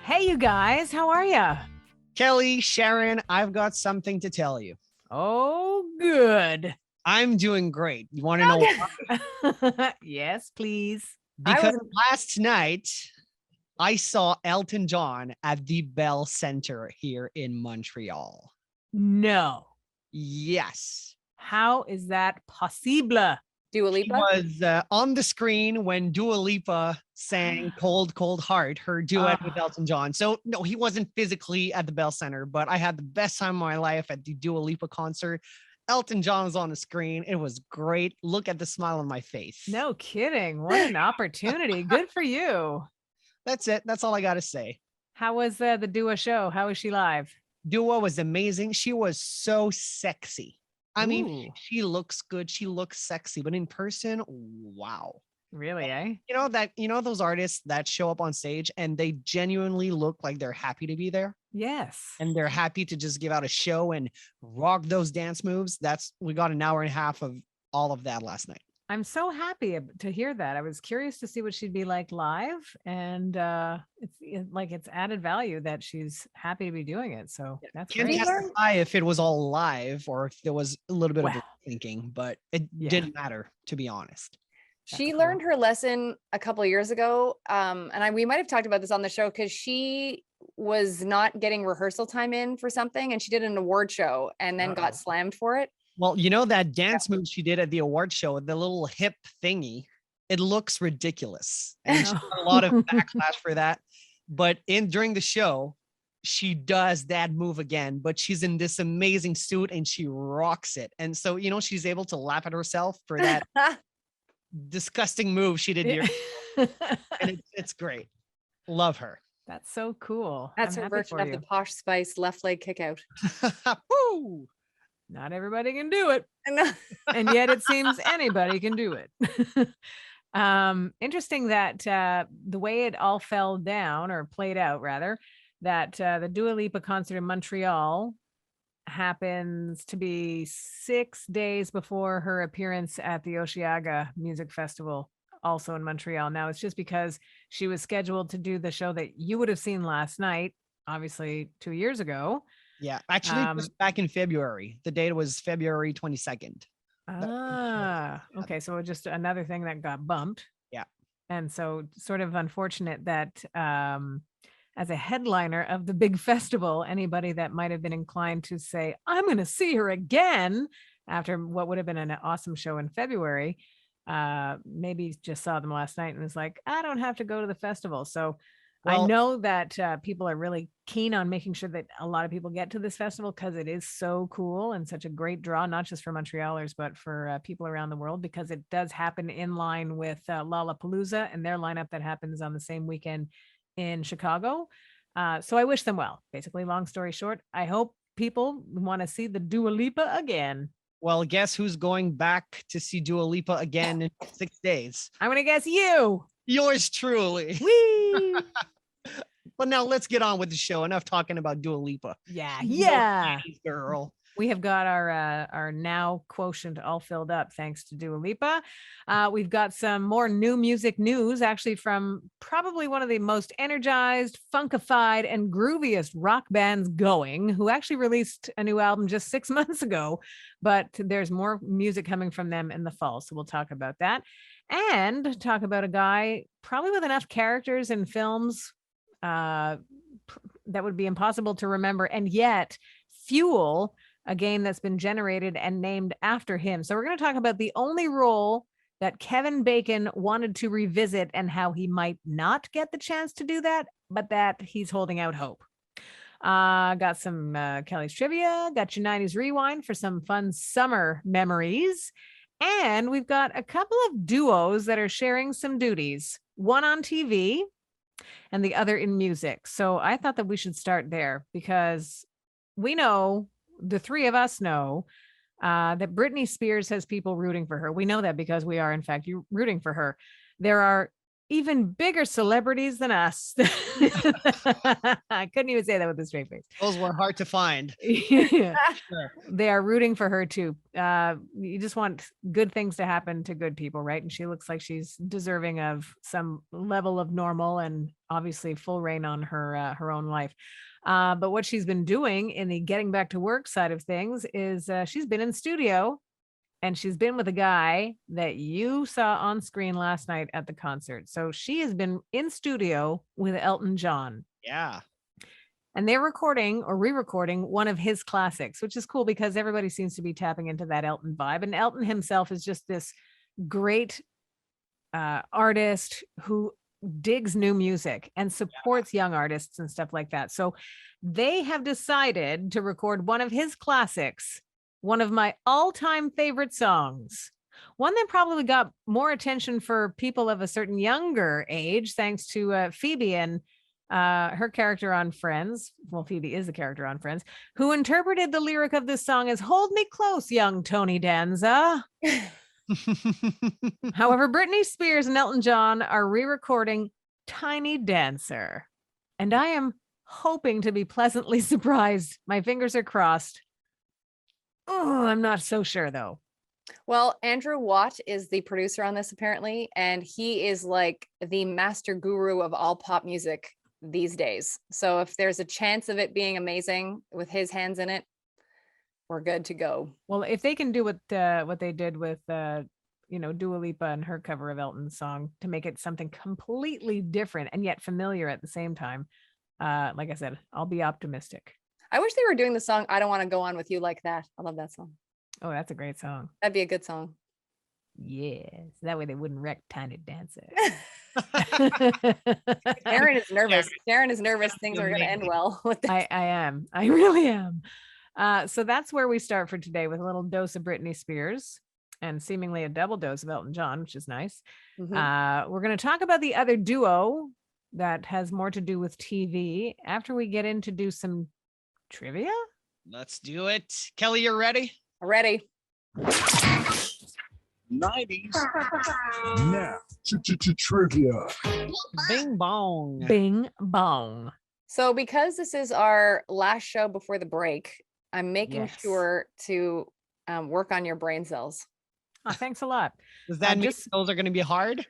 Hey, you guys, how are ya? Kelly, Sharon, I've got something to tell you. Oh, good. I'm doing great. You want to know why? Yes, please. Because last night I saw Elton John at the Bell Center here in Montreal. No. Yes. How is that possible? Dua He Lipa? was on the screen when Dua Lipa sang Cold, Cold Heart, her duet with Elton John. So, no, he wasn't physically at the Bell Center, but I had the best time of my life at the Dua Lipa concert. Elton John was on the screen. It was great. Look at the smile on my face. No kidding. What an opportunity. Good for you. That's it. That's all I got to say. How was the Dua show? How was she live? Dua was amazing. She was so sexy. I mean, Ooh. she looks good. She looks sexy, but in person, wow. Really, eh? You know those artists that show up on stage and they genuinely look like they're happy to be there Yes. and they're happy to just give out a show and rock those dance moves. We got an hour and a half of all of that last night. I'm so happy to hear that. I was curious to see what she'd be like live, and it's added value that she's happy to be doing it. So that's Can't great. testify if it was all live or if there was a little bit of thinking, but it didn't matter, to be honest. She learned her lesson a couple of years ago. We might have talked about this on the show because she was not getting rehearsal time in for something and she did an award show and then got slammed for it. Well, you know that dance move she did at the award show, the little hip thingy, it looks ridiculous. And she got a lot of backlash for that. But during the show, she does that move again, but she's in this amazing suit and she rocks it. And so, she's able to laugh at herself for that disgusting move she did here. And it's great. Love her. That's so cool. That's her version of the Posh Spice left leg kick out. Woo! Not everybody can do it. And yet it seems anybody can do it. Interesting that the way it all fell down or played out rather, that the Dua Lipa concert in Montreal happens to be 6 days before her appearance at the Osheaga Music Festival, also in Montreal. Now it's just because she was scheduled to do the show that you would have seen last night, obviously 2 years ago. Yeah, actually, it was back in February. The date was February 22nd. Okay. So just another thing that got bumped. Yeah. And so sort of unfortunate that as a headliner of the big festival, anybody that might have been inclined to say, I'm going to see her again after what would have been an awesome show in February, maybe just saw them last night and was like, I don't have to go to the festival. So I know that people are really keen on making sure that a lot of people get to this festival because it is so cool and such a great draw, not just for Montrealers, but for people around the world, because it does happen in line with Lollapalooza and their lineup that happens on the same weekend in Chicago. So I wish them well. Basically, long story short, I hope people want to see the Dua Lipa again. Well, guess who's going back to see Dua Lipa again in 6 days? I'm going to guess you. Yours truly. Whee! But now let's get on with the show. Enough talking about Dua Lipa. Yeah. Girl. We have got our now quotient all filled up thanks to Dua Lipa. We've got some more new music news, actually, from probably one of the most energized, funkified, and grooviest rock bands going, who actually released a new album just 6 months ago. But there's more music coming from them in the fall. So we'll talk about that. And talk about a guy probably with enough characters in films that would be impossible to remember, and yet fuel a game that's been generated and named after him. So we're going to talk about the only role that Kevin Bacon wanted to revisit and how he might not get the chance to do that, but that he's holding out hope. Got some Kelly's trivia, got your 90s rewind for some fun summer memories. And we've got a couple of duos that are sharing some duties, one on TV and the other in music. So I thought that we should start there because we know, the three of us know, that Britney Spears has people rooting for her. We know that because we are, in fact, rooting for her. There are even bigger celebrities than us. I couldn't even say that with a straight face. Those were hard to find. Yeah. Sure. They are rooting for her too. You just want good things to happen to good people, right? And she looks like she's deserving of some level of normal and obviously full reign on her own life. But what she's been doing in the getting back to work side of things is she's been in studio. And she's been with a guy that you saw on screen last night at the concert. So she has been in studio with Elton John. Yeah. And they're recording or re-recording one of his classics, which is cool because everybody seems to be tapping into that Elton vibe. And Elton himself is just this great artist who digs new music and supports young artists and stuff like that. So they have decided to record one of his classics, one of my all-time favorite songs, one that probably got more attention for people of a certain younger age, thanks to Phoebe and her character on Friends. Well, Phoebe is the character on Friends, who interpreted the lyric of this song as "Hold me close, young Tony Danza." However, Britney Spears and Elton John are re-recording Tiny Dancer, and I am hoping to be pleasantly surprised. My fingers are crossed. Oh, I'm not so sure though. Well, Andrew Watt is the producer on this apparently, and he is like the master guru of all pop music these days. So if there's a chance of it being amazing with his hands in it, we're good to go. Well, if they can do what they did with Dua Lipa and her cover of Elton's song to make it something completely different and yet familiar at the same time, like I said, I'll be optimistic. I wish they were doing the song "I Don't Want to Go On With You Like That." I love that song. Oh, that's a great song. That'd be a good song. Yes, that way they wouldn't wreck Tiny Dancer. Sharon is nervous. Sharon is nervous. Things are going to end well with this. I am. I really am. So that's where we start for today with a little dose of Britney Spears and seemingly a double dose of Elton John, which is nice. Mhm. We're going to talk about the other duo that has more to do with TV after we get in to do some trivia. Let's do it. Kelly, you're ready? Ready? 90s. Now, trivia. Bing bong. Bing bong. So because this is our last show before the break, I'm making Yes. sure to work on your brain cells. Oh, thanks a lot. Does that mean just- those are going to be hard?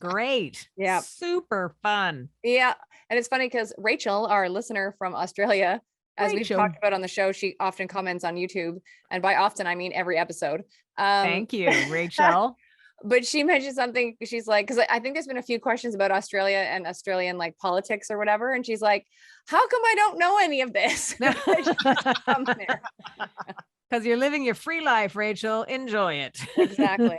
Great. Yeah. Super fun. Yeah. And it's funny because Rachel, our listener from Australia, as we've Rachel. talked about on the show, she often comments on YouTube. And by often, I mean every episode. Thank you, Rachel. But she mentioned something. She's like, because I think there's been a few questions about Australia and Australian like politics or whatever. And she's like, how come I don't know any of this? Because you're living your free life, Rachel. Enjoy it. Exactly.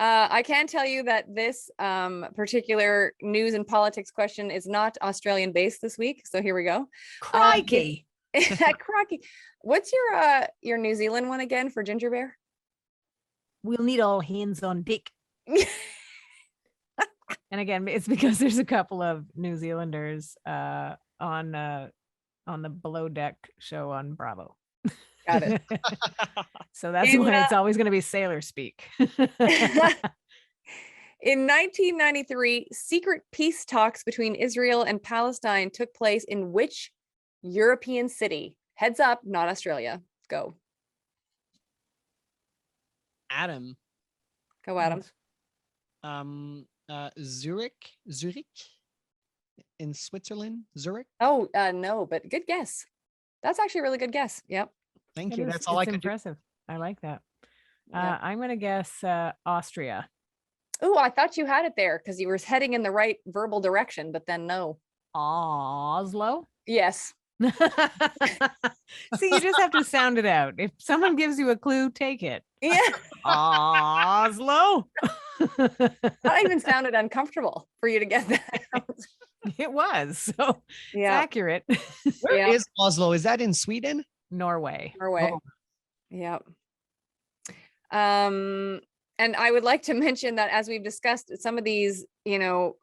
I can tell you that this particular news and politics question is not Australian based this week. So here we go. Crikey. Crikey. What's your New Zealand one again for Ginger Bear? We'll need all hands on deck. And again, it's because there's a couple of New Zealanders on the Below Deck show on Bravo. Got it. So that's why it's always going to be sailor speak. In 1993, secret peace talks between Israel and Palestine took place in which European city? Heads up, not Australia. Go. Adam. Go, Adam. Zurich in Switzerland. Zurich. Oh, no, but good guess. That's actually a really good guess. Yep. Thank you. That's all I can do. Impressive. I like that. Yeah. I'm going to guess Austria. Oh, I thought you had it there because you were heading in the right verbal direction, but then no. Oslo. Yes. See, you just have to sound it out. If someone gives you a clue, take it. Yeah. Oslo. That even sounded uncomfortable for you to get that. It was. So it's Yeah. accurate. Where is Oslo? Is that in Sweden? Norway. Norway. Oh. Yep. And I would like to mention that as we've discussed, some of these,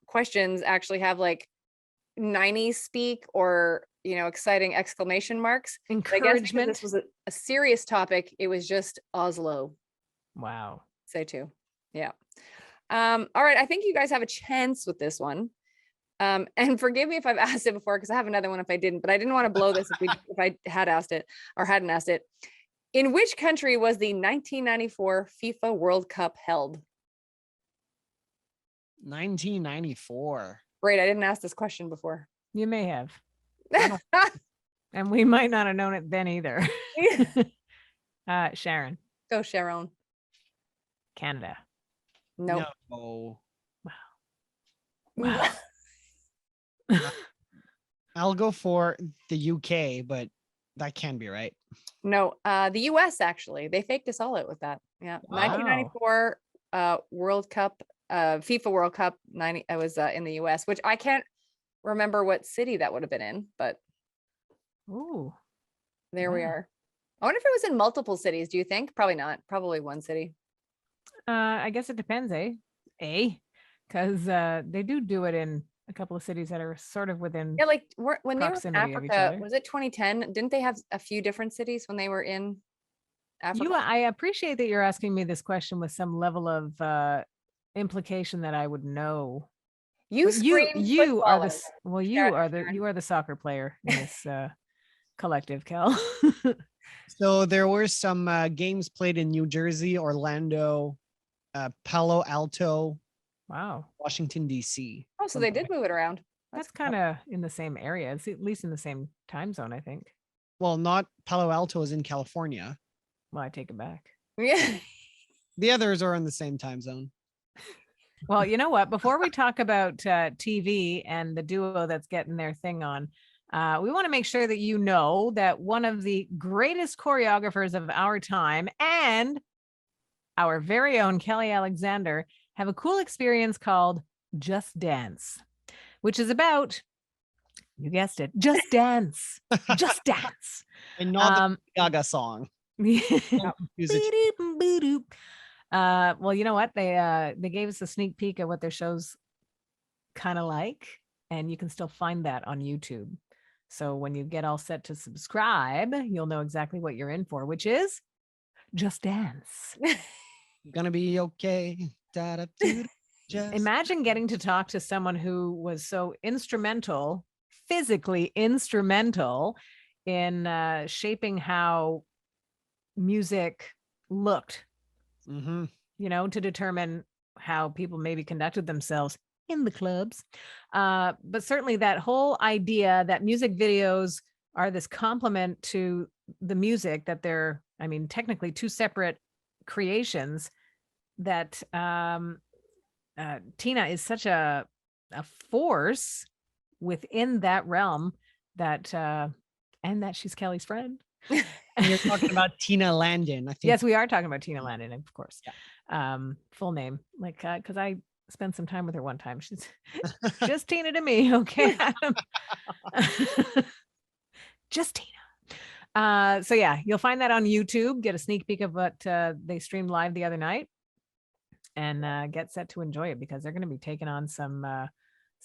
questions actually have like 90s speak or, exciting exclamation marks. But I guess because Encouragement. this was a serious topic, it was just Oslo. Wow. Say too. Yeah. All right, I think you guys have a chance with this one. And forgive me if I've asked it before, because I have another one if I didn't, but I didn't want to blow this if I had asked it or hadn't asked it. In which country was the 1994 FIFA World Cup held? 1994. Great, I didn't ask this question before. You may have. And we might not have known it then either. Sharon. Go, Sharon. Canada. Nope. No. Wow. I'll go for the UK, but that can be right. No, the US actually. They faked us all out with that. Yeah. Wow. 1994 World Cup, FIFA World Cup 90. I was in the US, which I can't remember what city that would have been in, but Ooh. there we Wow. are. I wonder if it was in multiple cities. Do you think? Probably not. Probably one city. I guess it depends, eh? Because they do it in a couple of cities that are sort of within. Yeah, like when they were in Proximity of each Africa, other. was it 2010? Didn't they have a few different cities when they were in Africa? I appreciate that you're asking me this question with some level of implication that I would know. You But screamed you are football. the well, Sharon. you are the soccer player in this collective, Kel. So there were some games played in New Jersey, Orlando, Palo Alto, Wow. Washington, D.C. Oh, so they did move it around. That's kind of in the same area. It's at least in the same time zone, I think. Well, not Palo Alto is in California. Well, I take it back. Yeah. The others are in the same time zone. Well, you know what? Before we talk about TV and the duo that's getting their thing on, we want to make sure that you know that one of the greatest choreographers of our time and our very own Kelly Alexander have a cool experience called Just Dance, which is about, you guessed it, just dance, just dance. And not the Gaga song. Yeah. Music. Well, you know what? They gave us a sneak peek at what their show's kind of like, and you can still find that on YouTube. So when you get all set to subscribe, you'll know exactly what you're in for, which is Just Dance. Gonna be okay. Just Imagine getting to talk to someone who was so instrumental, physically instrumental in shaping how music looked, Mhm. you know, to determine how people maybe conducted themselves in the clubs. But certainly that whole idea that music videos are this complement to the music, that they're, I mean, technically two separate creations, that Tina is such a force within that realm, that and that she's Kelly's friend. And you're talking about Tina Landon. I think. Yes, we are talking about Tina Landon, of course. Yeah. Full name, like, because I spent some time with her one time. She's just Tina to me, okay, Adam? Just Tina. So yeah, you'll find that on YouTube. Get a sneak peek of what they streamed live the other night, and get set to enjoy it, because they're going to be taking on some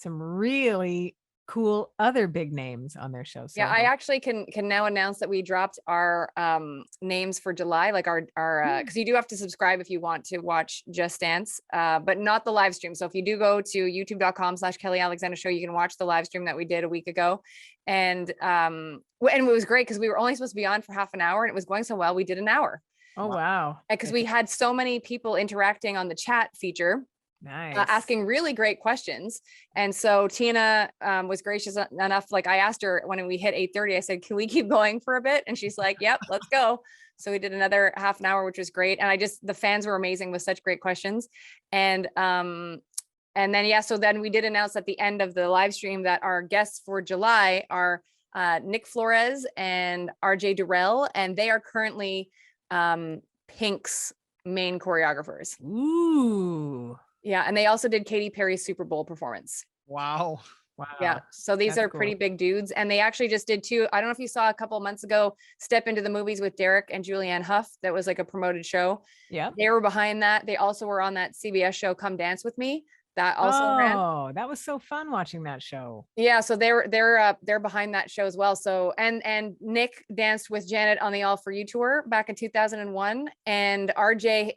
really cool other big names on their show. So Yeah, I actually can now announce that we dropped our names for July, like our because you do have to subscribe if you want to watch Just Dance, but not the live stream. So if you do go to youtube.com/Kelly Alexander Show, you can watch the live stream that we did a week ago. And it was great because we were only supposed to be on for half an hour, and it was going so well, we did an hour. Oh wow. Because we had so many people interacting on the chat feature. Nice. Asking really great questions. And so Tina was gracious enough. Like, I asked her when we hit 8:30, I said, can we keep going for a bit? And she's like, yep, let's go. So we did another half an hour, which was great. And the fans were amazing with such great questions. And then, yeah, so then we did announce at the end of the live stream that our guests for July are Nick Flores and RJ Durrell, and they are currently Pink's main choreographers. Ooh. Yeah, and they also did Katy Perry's Super Bowl performance. Wow. Wow. Yeah, so these That's are pretty cool. big dudes, and they actually just did two. I don't know if you saw a couple of months ago, Step Into the Movies with Derek and Julianne Hough. That was like a promoted show. Yep. They were behind that. They also were on that CBS show Come Dance With Me. That also ran. Oh, that was so fun watching that show. Yeah, so they're behind that show as well. So and Nick danced with Janet on the All For You tour back in 2001, and RJ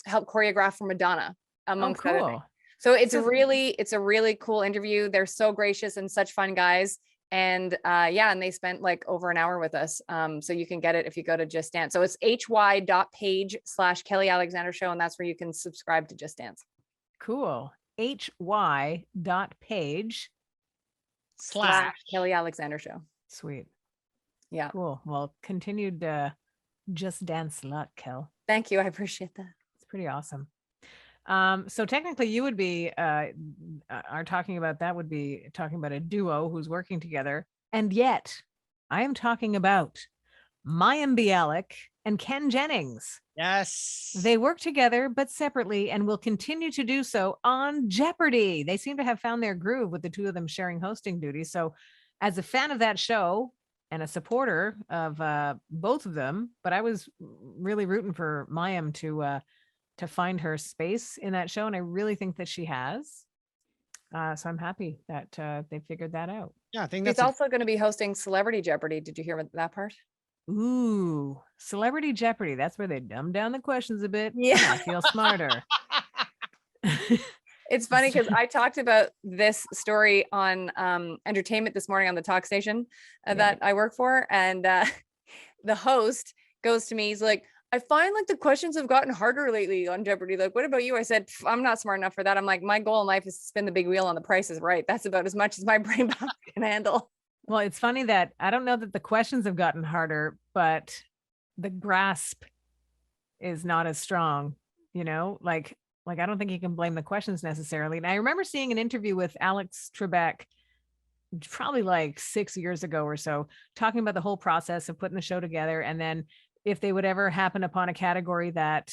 helped choreograph for Madonna amongst other things. Cool. So it's a really cool interview. They're so gracious and such fun guys. And and they spent like over an hour with us. So you can get it if you go to Just Dance. So it's hy.page/Kelly Alexander Show. And that's where you can subscribe to Just Dance. Cool. hy.page/ Kelly Alexander Show. Sweet. Yeah. Cool. Well, continued Just Dance luck, Kel. Thank you. I appreciate that. It's pretty awesome. So technically you would be are talking about that would be talking about a duo who's working together. And yet I am talking about Mayim Bialik and Ken Jennings. Yes. They work together, but separately, and will continue to do so on Jeopardy. They seem to have found their groove with the two of them sharing hosting duties. So as a fan of that show and a supporter of both of them, but I was really rooting for Mayim to find her space in that show. And I really think that she has. So I'm happy that they figured that out. Yeah, I think He's that's also going to be hosting Celebrity Jeopardy. Did you hear about that part? Ooh, Celebrity Jeopardy. That's where they dumb down the questions a bit. Yeah. I feel smarter. It's funny because I talked about this story on entertainment this morning on the talk station that I work for. And the host goes to me, he's like, I find like the questions have gotten harder lately on Jeopardy. Like, what about you? I said, I'm not smart enough for that. I'm like, my goal in life is to spin the big wheel on The Price is Right. That's about as much as my brain box can handle. Well, it's funny that I don't know that the questions have gotten harder, but the grasp is not as strong, you know, like I don't think you can blame the questions necessarily. And I remember seeing an interview with Alex Trebek probably like 6 years ago or so, talking about the whole process of putting the show together. And then if they would ever happen upon a category that,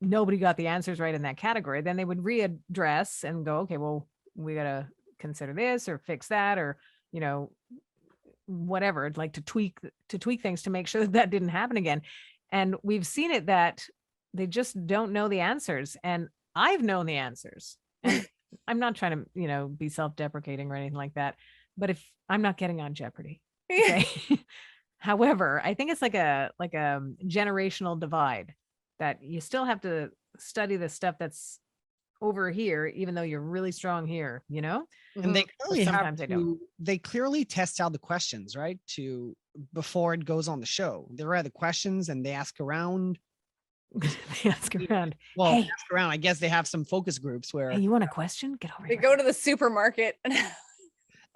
nobody got the answers right in that category, then they would readdress and go, okay, well, we got to consider this or fix that, or, whatever, like to tweak things to make sure that didn't happen again. And we've seen it that they just don't know the answers. And I've known the answers. And I'm not trying to, be self-deprecating or anything like that, but if I'm not getting on Jeopardy, okay? However, I think it's like a generational divide that you still have to study the stuff that's over here, even though you're really strong here, And they clearly sometimes they don't. They clearly test out the questions, right? Before it goes on the show. They read the questions and they ask around. They ask around. Well, Hey. ask around. I guess they have some focus groups where Hey, you want a question? Get over They here. go to the supermarket.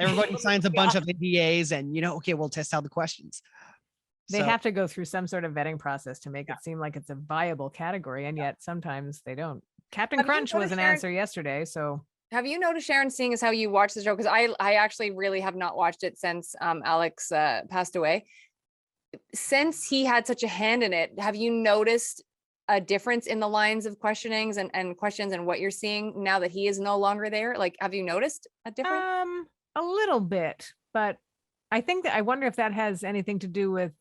everybody signs a bunch of NDAs and, okay, we'll test out the questions. They So- have to go through some sort of vetting process to make it seem like it's a viable category, and yet sometimes they don't. Captain Have you Crunch was noticed, an Sharon- answer yesterday, so Have you noticed, Sharon, seeing as how you watch the show? Because I actually really have not watched it since Alex passed away. Since he had such a hand in it, have you noticed a difference in the lines of questionings and questions and what you're seeing now that he is no longer there? Like, have you noticed a difference? a little bit, but I think that I wonder if that has anything to do with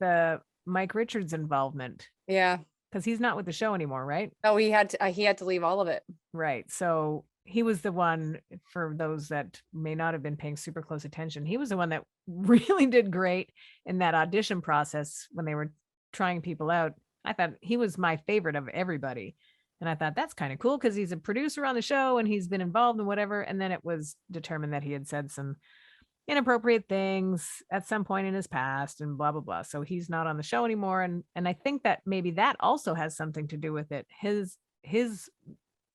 Mike Richards' involvement, Yeah. because he's not with the show anymore, right? Oh, he had to leave all of it. Right. So he was the one, for those that may not have been paying super close attention, he was the one that really did great in that audition process when they were trying people out. I thought he was my favorite of everybody. And I thought that's kind of cool because he's a producer on the show and he's been involved in whatever. And then it was determined that he had said some inappropriate things at some point in his past and blah, blah, blah. So he's not on the show anymore. And I think that maybe that also has something to do with it. His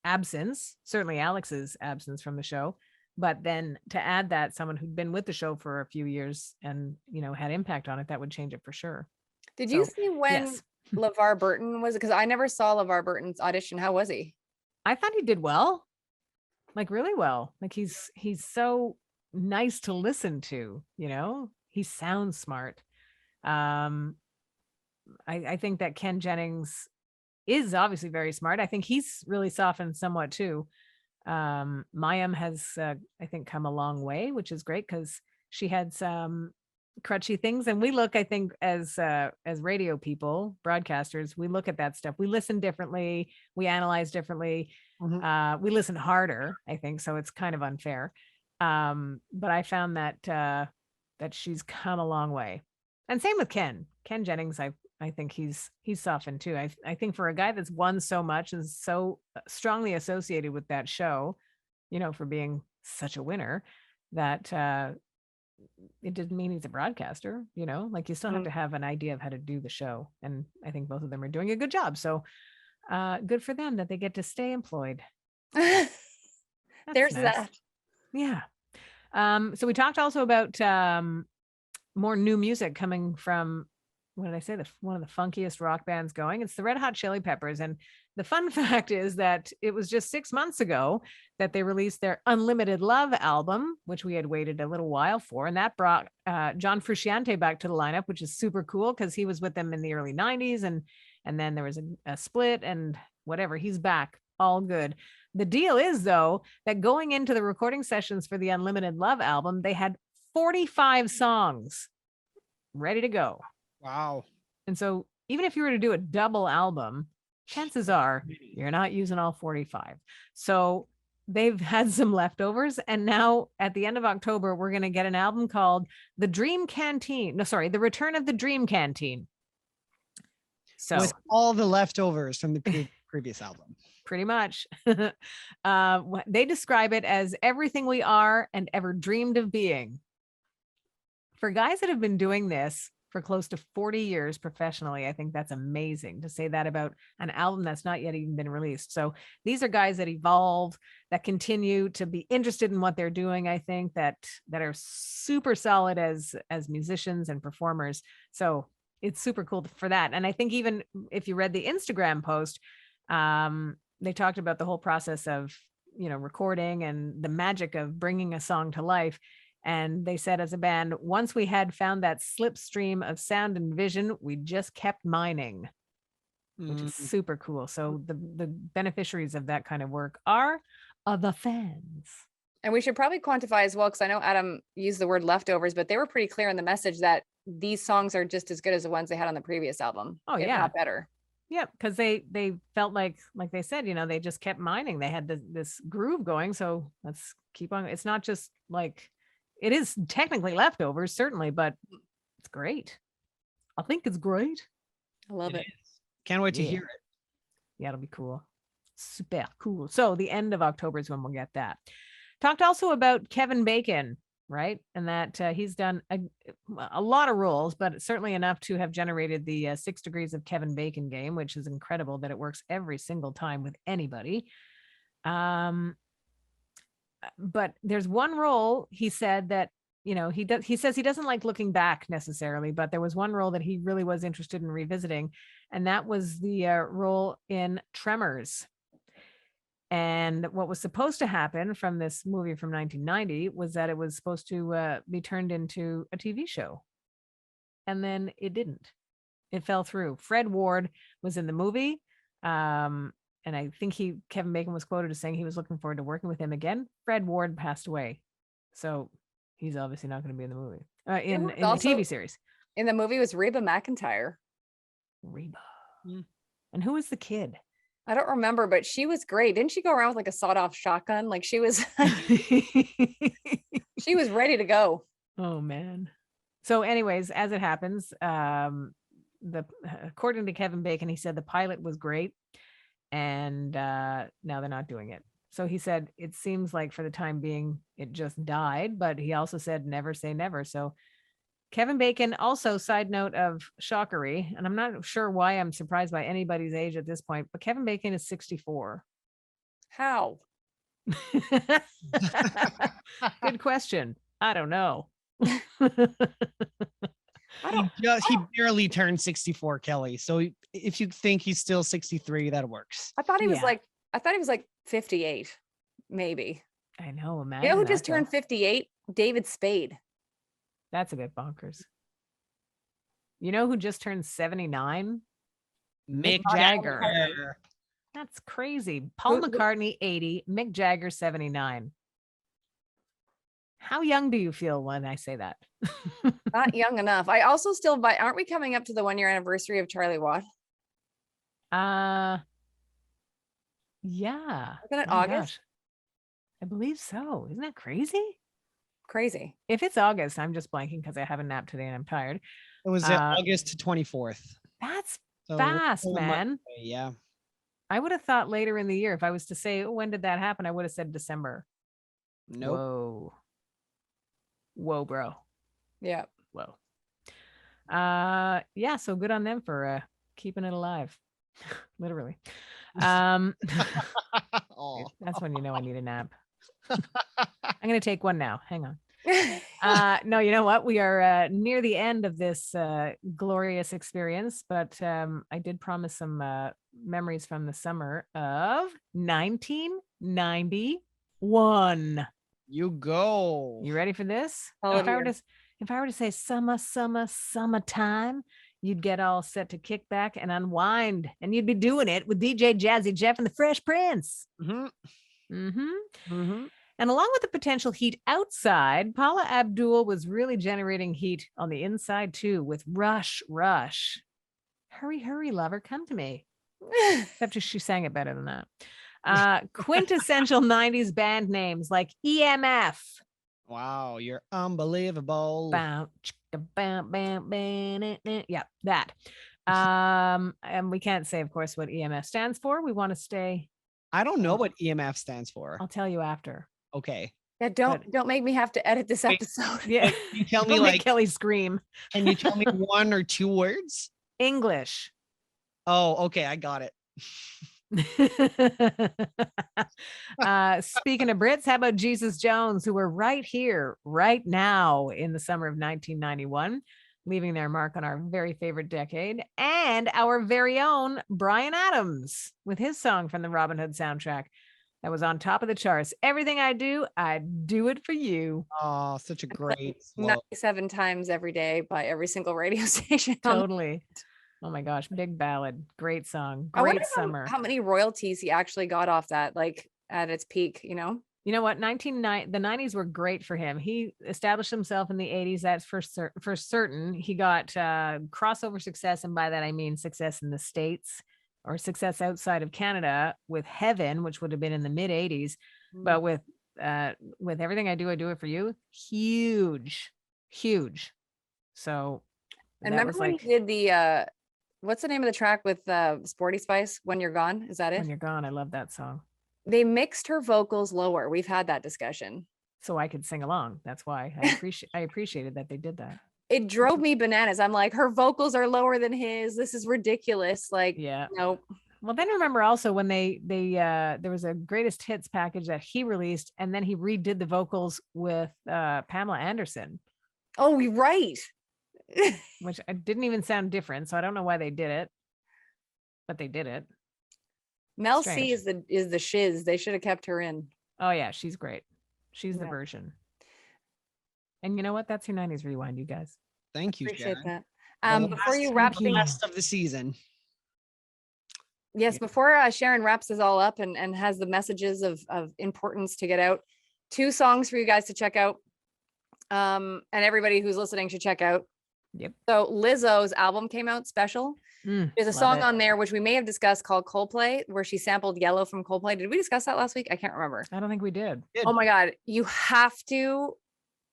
absence, certainly Alex's absence from the show, but then to add that someone who'd been with the show for a few years and, had impact on it, that would change it for sure. Did you So, see when yes. LeVar Burton was? Because I never saw LeVar Burton's audition. How was he? I thought he did well, like really well. Like he's so nice to listen to, he sounds smart. I think that Ken Jennings is obviously very smart. I think he's really softened somewhat too. Mayim has, I think, come a long way, which is great because she had some crutchy things. And we look, I think, as radio people, broadcasters, we look at that stuff. We listen differently. We analyze differently. Mhm. We listen harder, I think. So it's kind of unfair. But I found that she's come a long way. And same with Ken Jennings. I've I think he's softened too. I think for a guy that's won so much and is so strongly associated with that show, you know, for being such a winner, that it didn't mean he's a broadcaster, you know, like you still have to have an idea of how to do the show. And I think both of them are doing a good job. So good for them that they get to stay employed. There's nice. that. Yeah. So we talked also about more new music coming from, what did I say? One of the funkiest rock bands going. It's the Red Hot Chili Peppers. And the fun fact is that it was just 6 months ago that they released their Unlimited Love album, which we had waited a little while for. And that brought John Frusciante back to the lineup, which is super cool because he was with them in the early 90s. And then there was a split and whatever. He's back. All good. The deal is, though, that going into the recording sessions for the Unlimited Love album, they had 45 songs ready to go. Wow. And so even if you were to do a double album, chances are you're not using all 45. So they've had some leftovers. And now at the end of October, we're going to get an album called The Dream Canteen. No, sorry, The Return of the Dream Canteen. So with all the leftovers from the previous album. Pretty much. They describe it as everything we are and ever dreamed of being. For guys that have been doing this for close to 40 years professionally, I think that's amazing to say that about an album that's not yet even been released. So these are guys that evolve, that continue to be interested in what they're doing. I think that are super solid as musicians and performers. So it's super cool for that. And I think even if you read the Instagram post, they talked about the whole process of, you know, recording and the magic of bringing a song to life. And they said, as a band, once we had found that slipstream of sound and vision, we just kept mining, which is super cool. So the beneficiaries of that kind of work are the fans. And we should probably quantify as well, because I know Adam used the word leftovers, but they were pretty clear in the message that these songs are just as good as the ones they had on the previous album. Oh, if yeah. not better. Yeah, because they felt like they said, you know, they just kept mining. They had this groove going. So let's keep on. It's not just like, it is technically leftovers, certainly, but it's great. I think it's great. I love it. Can't wait to hear it. Yeah, it'll be cool. Super cool. So the end of October is when we'll get that. Talked also about Kevin Bacon, right? And that he's done a lot of roles, but certainly enough to have generated the 6 Degrees of Kevin Bacon game, which is incredible that it works every single time with anybody. But there's one role he said that, you know, he says he doesn't like looking back necessarily, but there was one role that he really was interested in revisiting. And that was the role in Tremors. And what was supposed to happen from this movie from 1990 was that it was supposed to be turned into a TV show. And then it didn't. It fell through. Fred Ward was in the movie. And I think Kevin Bacon was quoted as saying he was looking forward to working with him again. Fred Ward passed away. So he's obviously not going to be in the movie, in the TV series. In the movie was Reba McEntire. Reba. And who was the kid? I don't remember, but she was great. Didn't she go around with like a sawed-off shotgun? Like she was, she was ready to go. Oh man. So anyways, as it happens, according to Kevin Bacon, he said the pilot was great. And now they're not doing it. So he said, it seems like for the time being, it just died, but he also said, never say never. So Kevin Bacon, also side note of shockery, and I'm not sure why I'm surprised by anybody's age at this point, but Kevin Bacon is 64. How? Good question. I don't know. He barely turned 64, Kelly. So if you think he's still 63, that works. I thought he was like 58, maybe. I know. Imagine. You know who just turned 58? David Spade. That's a bit bonkers. You know who just turned 79? Mick Jagger. That's crazy. Paul McCartney, 80. Mick Jagger, 79. How young do you feel when I say that? Not young enough. I also still aren't we coming up to the 1-year anniversary of Charlie Watt? Yeah. Isn't it August? Gosh. I believe so. Isn't that crazy? Crazy. If it's August, I'm just blanking because I have a nap today and I'm tired. It was August 24th. That's So fast, a month man. away, yeah. I would have thought later in the year. If I was to say, when did that happen? I would have said December. Nope. Whoa, bro. Yeah. Whoa. Yeah, so good on them for keeping it alive. Literally. Aw. That's when you know I need a nap. I'm gonna take one now. Hang on. No, you know what? We are near the end of this glorious experience, but I did promise some memories from the summer of 1991. You go. You ready for this? Oh, if I were dear. to say summertime, you'd get all set to kick back and unwind, and you'd be doing it with DJ Jazzy Jeff and the Fresh Prince. And along with the potential heat outside, Paula Abdul was really generating heat on the inside too with Rush. Hurry, hurry, lover, come to me. Except she sang it better than that. Quintessential 90s band names like EMF. Wow, you're unbelievable. Yeah, that. And we can't say, of course, what EMF stands for. We want to stay. I don't know what EMF stands for. I'll tell you after. Okay. Yeah, don't make me have to edit this Wait. episode. Yeah. You tell me Don't make like, Kelly scream. can you tell me one or two words? English. Oh, okay. I got it. Speaking of Brits, how about Jesus Jones, who were right here, right now in the summer of 1991, leaving their mark on our very favorite decade, and our very own Bryan Adams with his song from the Robin Hood soundtrack that was on top of the charts. Everything I do it for you. Oh, such a great slow. 97 times every day by every single radio station. Totally. Oh my gosh, big ballad, great song, I wonder great summer. how many royalties he actually got off that, like at its peak, you know? You know what? The 90s were great for him. He established himself in the 80s. That's for certain. He got crossover success. And by that, I mean success in the States or success outside of Canada with Heaven, which would have been in the mid 80s. But with Everything I Do it for you. Huge. So. And remember when he did the, what's the name of the track with Sporty Spice? When You're Gone? Is that it? When You're Gone. I love that song. They mixed her vocals lower. We've had that discussion. So I could sing along. That's why I appreciated that they did that. It drove me bananas. I'm like, her vocals are lower than his. This is ridiculous. Like, yeah. Nope. Well, then remember also when they there was a greatest hits package that he released, and then he redid the vocals with Pamela Anderson. Oh, you're right. Which I didn't even sound different, so I don't know why they did it, but they did it. Mel Strange. C is the shiz. They should have kept her in. Oh yeah, she's great. She's the Yeah. version. And you know what? That's your 90s rewind, you guys. Thank you, Appreciate Sharon. that. The Before you last wrap thank you. things, Best of the season. yes, before Sharon wraps us all up and has the messages of importance to get out, 2 songs for you guys to check out. And everybody who's listening should check out. Yep. So Lizzo's album came out, Special. There's a Love song it. on there, which we may have discussed, called Coldplay, where she sampled Yellow from Coldplay. Did we discuss that last week? I can't remember. I don't think we did. Good. Oh my God. You have to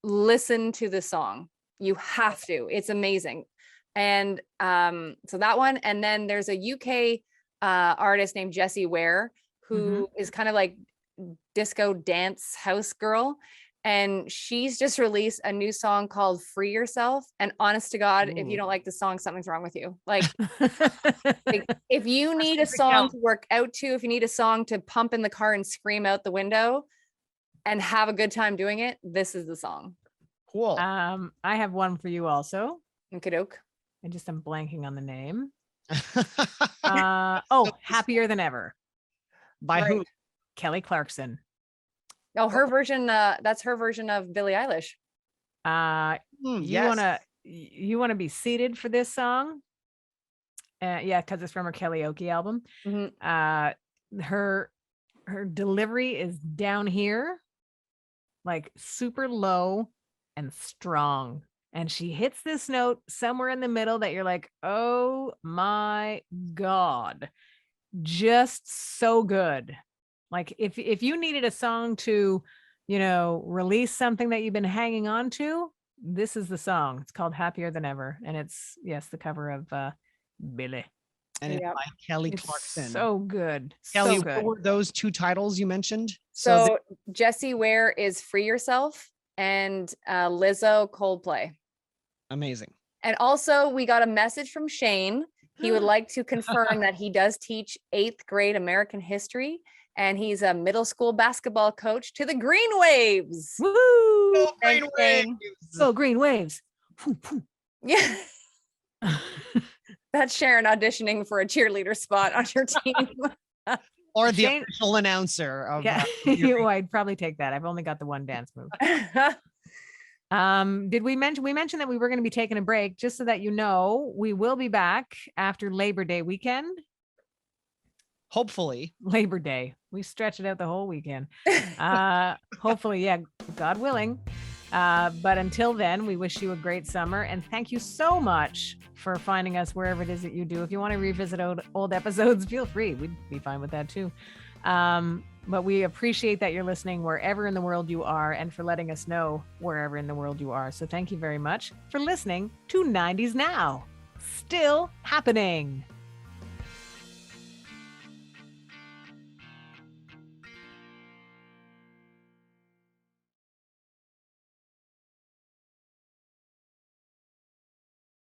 listen to the song. You have to. It's amazing. And so that one. And then there's a UK artist named Jessie Ware, who is kind of like disco dance house girl. And she's just released a new song called Free Yourself. And honest to God, if you Ooh. don't like the song, something's wrong with you. Like if you need a song to work out to, if you need a song to pump in the car and scream out the window and have a good time doing it, this is the song. Cool. I have one for you also. Okie-doke. I just am blanking on the name. By Happier Than Ever. who? Kelly Clarkson. Oh, her version, that's her version of Billie Eilish. You wanna be seated for this song? Yeah, because it's from her karaoke album. Her delivery is down here, like super low and strong. And she hits this note somewhere in the middle that you're like, oh my God, just so good. Like if you needed a song to, release something that you've been hanging on to, this is the song. It's called Happier Than Ever. And it's, yes, the cover of Billy. And it's Yep. by Kelly It's Clarkson. so good. Kelly, so what good. were those 2 titles you mentioned? So Jessie Ware is Free Yourself, and Lizzo Coldplay. Amazing. And also we got a message from Shane. He would like to confirm that he does teach 8th grade American history, and he's a middle school basketball coach to the Green Waves. Woo! Go Thanks, Green Shane. Waves! Go Green Waves. Yeah. That's Sharon auditioning for a cheerleader spot on your team. Or the Shane- official announcer of Yeah, your- I'd probably take that. I've only got the one dance move. Did we mention that we were going to be taking a break? Just so that you know, we will be back after Labor Day weekend. hopefully. Labor Day. We stretch it out the whole weekend. Hopefully, yeah, God willing. But until then, we wish you a great summer, and thank you so much for finding us wherever it is that you do. If you want to revisit old episodes, feel free. We'd be fine with that too. But we appreciate that you're listening wherever in the world you are, and for letting us know wherever in the world you are. So thank you very much for listening to 90s Now. Still happening.